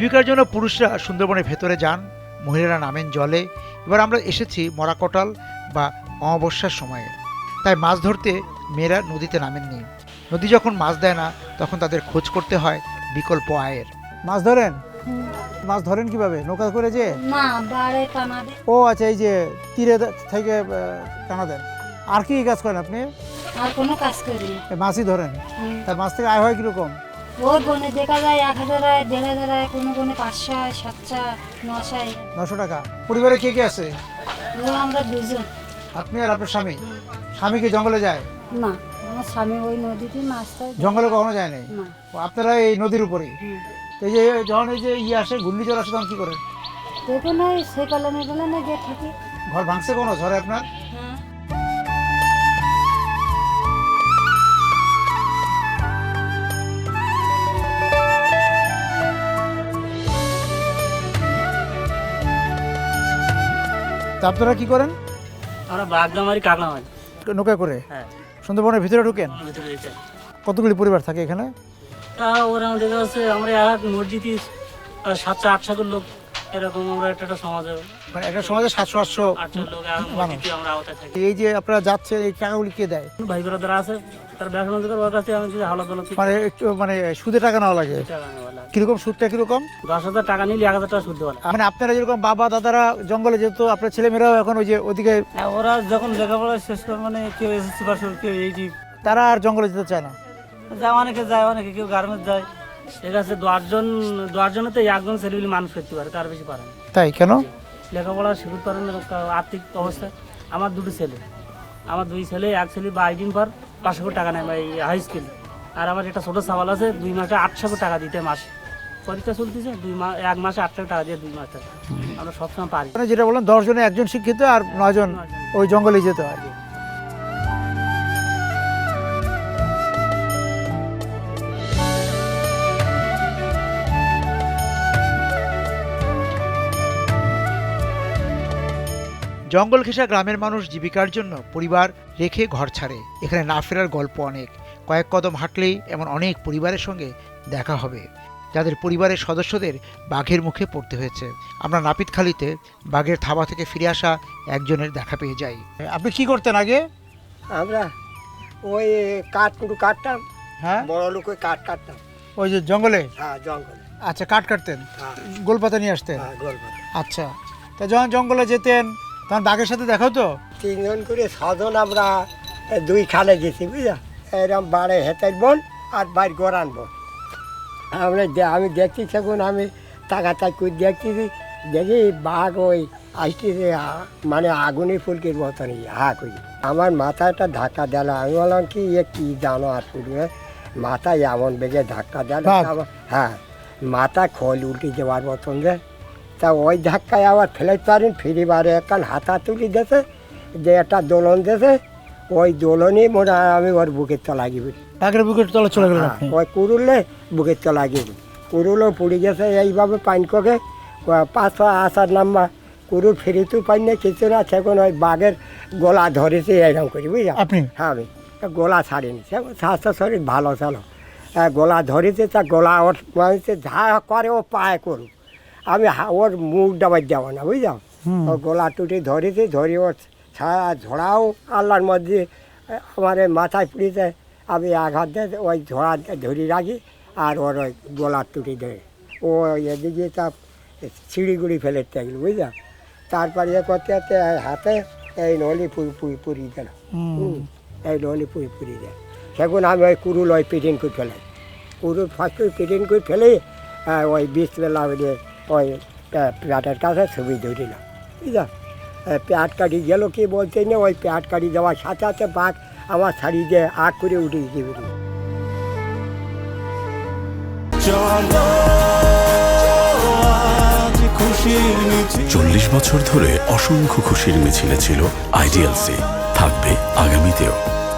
জীবিকার জন্য পুরুষরা সুন্দরবনের ভেতরে যান, মহিলারা নামেন জলে। এবার আমরা এসেছি মরাকটাল বা অমাবস্যার সময়ে, তাই মাছ ধরতে মেয়েরা নদীতে নামেননি। নদী যখন মাছ দেয় না, তখন তাদের খোঁজ করতে হয় বিকল্প আয়ের। মাছ ধরেন? মাছ ধরেন কিভাবে? নৌকা করে যে? না, বাড়ে টানা দেয়। ও আচ্ছা, এই যে তীরে থেকে টানা দেন। আর কি কাজ করেন আপনি? আর কোনো কাজ করি না। এই মাছই ধরেন? তার মাছ থেকে আয় হয় কিরকম? ওর বনে দেখা যায় 1000 আয়, 1500 আয়, কোনো কোনো 500 আয়, 700, 900 আয়। 900 টাকা। পরিবারে কে কে আছে? ও আমরা দুজন। আপনি আর আপনার স্বামী? স্বামী কি জঙ্গলে যায়? না, আমার স্বামী ওই নদীতে মাছ ধরে। জঙ্গলে কখনো যায় নাই? না। ও, আপনারা এই নদীর উপরেই? এই যে যখন এই যে আসে, ঘূর্ণিঝড় আসে, তখন কি করেন? দেখুন ওই সেই কলমে যে থাকি। ঘর ভাঙছে কোনো ঝড়ে আপনার? হ্যাঁ। তা আপনারা কি করেন? আমরা বাগদা মারি, কাকড়া মারি। নৌকা করে? হ্যাঁ। সুন্দরবনের ভিতরে ঢুকেন? ভিতরে যেতে। কতগুলি পরিবার থাকে এখানে? তা ওরা আমাদের কাছে আমরা এক মসজিদে 700-800 লোক, এরকম আমরা একটা সমাজে মানে একটা সমাজে 700-800 লোক মসজিদে আমরা আওতায় থাকি। এই যে আপনারা যাচ্ছেন, এই টাকাগুলি কে দেয়? ভাই ব্রাদার আছে, তার ব্যবসা বাণিজ্য করে, ওর কাছে আমি যদি হাওলা দোলা মানে একটু মানে সুদে টাকা নেওয়া লাগে? কিরকম সুদটা কিরকম? 10,000 টাকা নিলে 1000 টাকা সুদ দেওয়া লাগে। মানে আপনারা যেরকম বাবা দাদারা জঙ্গলে যেত, আপনার ছেলেমেয়েরাও এখন ওই যে ওদিকে ওরা যখন লেখাপড়া শেষ করে, মানে কেউ এসএসসি পাস করে, কেউ এইটি তারা আর জঙ্গলে যেতে চায় না? যায়, অনেকে যায়, অনেকে কেউ গার্মেন্টস যায়। ঠিক আছে, 10জনেতে একজন ছেলেগুলি মানুষ করতে পারে, তার বেশি পারে না। তাই কেন? লেখাপড়া শিখতে পারে না, আর্থিক অবস্থা। আমার 2 ছেলে, আমার 2 ছেলে, এক ছেলে 22 দিন পর 500 টাকা নেয় ভাই হাই স্কুল। আর আমার একটা ছোটো সাবাল আছে, 2 মাসে 800 টাকা দিতে মাসে। পরীক্ষা চলতেছে, 1 মাসে 800 টাকা দিয়ে 2 মাস টাকা আমরা সবসময় পারি। মানে যেটা বললাম, 10 জনে একজন শিক্ষিত আর 9 জন ওই জঙ্গলে যেতে হয়। জঙ্গল ঘেঁষা গ্রামের মানুষ জীবিকার জন্য পরিবার রেখে ঘর ছাড়ে। এখানে না ফেরার গল্প অনেক। কয়েক কদম হাঁটলেই এমন অনেক পরিবারের সঙ্গে দেখা হবে, যাদের পরিবারের সদস্যদের বাঘের মুখে পড়তে হয়েছে। আমরা নাপিতখালীতে বাঘের থাবা থেকে ফিরে আসা একজনের দেখা পেয়ে যাই। আপনি কি করতেন আগে? আমরা ওই কাঠকুটু কাটতাম। হ্যাঁ, বড় লোক ওই কাঠ কাটতাম। ওই যে জঙ্গলে? হ্যাঁ, জঙ্গলে। আচ্ছা, কাঠ কাটতেন, হ্যাঁ, গোলপাতা নিয়ে আসতেন? হ্যাঁ, গল্প। আচ্ছা, তা যখন জঙ্গলে যেতেন তখন বাঘের সাথে দেখা হতো? 3 জন করে 6 জন আমরা 2 খালে গেছি, বুঝলা? এরকম বাড়ে হেতের বোন আর বাড়ি গড়ান বোন। আমি দেখছি, সেগুন আমি তাকাতাক করে দেখতেছি, দেখি বাঘ ওই আসতেছে, মানে আগুনের ফুলকির মতনই হা করি। আমার মাথাটা ধাক্কা দিল। আমি বললাম কি কি জানো আর ফুলকে মাথায় এমন বেগে ধাক্কা দিল। হ্যাঁ, মাথা খোল উল্টে যাওয়ার মতন যে। তা ওই ধাক্কায় আবার ফেলাইতে পারেন, ফিরিবারে একখান হাতা তুলি দিয়েছে, যে একটা দোলন দিয়েছে, ওই দোলনই মনে হয় আমি ওর বুকের তলা গিয়ে বাঘের বুকের তলা চলে গেল? ওই কুরুলে বুকের তলা গিয়ে কুরুলও পুড়ে গেছে এইভাবে পাইন কোকে 500 আসার নাম্বার কুরুল ফিরিতেও পাই না, কিছু না। সেখন ওই বাঘের গলা ধরেছে এইরকম করি, বুঝলা? আপনি? হ্যাঁ, আমি গলা ছাড়িনি। সেখন স্বাস্থ্য শরীর ভালো ছিল, গলা ধরেছে। তা গলা ওর মানুষে যা করে ও পায়ে করুক, আমি ওর মুখ ডাবাই দেবো না, বুঝলাম? ও গলা টুটি ধরেছে, ধরে ওর ছায়া ঝোড়াও আল্লাহর মধ্যে আমার মাথায় পুড়িতে আমি আঘাত দিয়ে ওই ঝোড়া ধরে রাখি, আর ওর ওই গলার টুটি ধরে ও এদিকে তা ছিঁড়িগুড়ি ফেলে থাকলো, বুঝলাম? তারপরে করতে করতে হাতে এই নলি পুরি গেল। এই নলি পুরি দেয়। সেগুন আমি ওই কুরুল ওই পিটিন করে ফেলাই, কুরুল ফার্স্ট পিটিন করে ফেলে ওই বিসবেলা ওই প্যাটের কাছে ছবি ধরিলাম, বুঝলাম? প্যাট কাটি গেল কি বলতে না, ওই প্যাট কাটি দেওয়ার সাথে সাথে বাঘ আমার শাড়ি দিয়ে আগ করে উঠে গিয়ে বেরিয়ে। 40 বছর ধরে অসংখ্য খুশির মিছিলে ছিল আইডিএলসি, থাকবে আগামীতেও।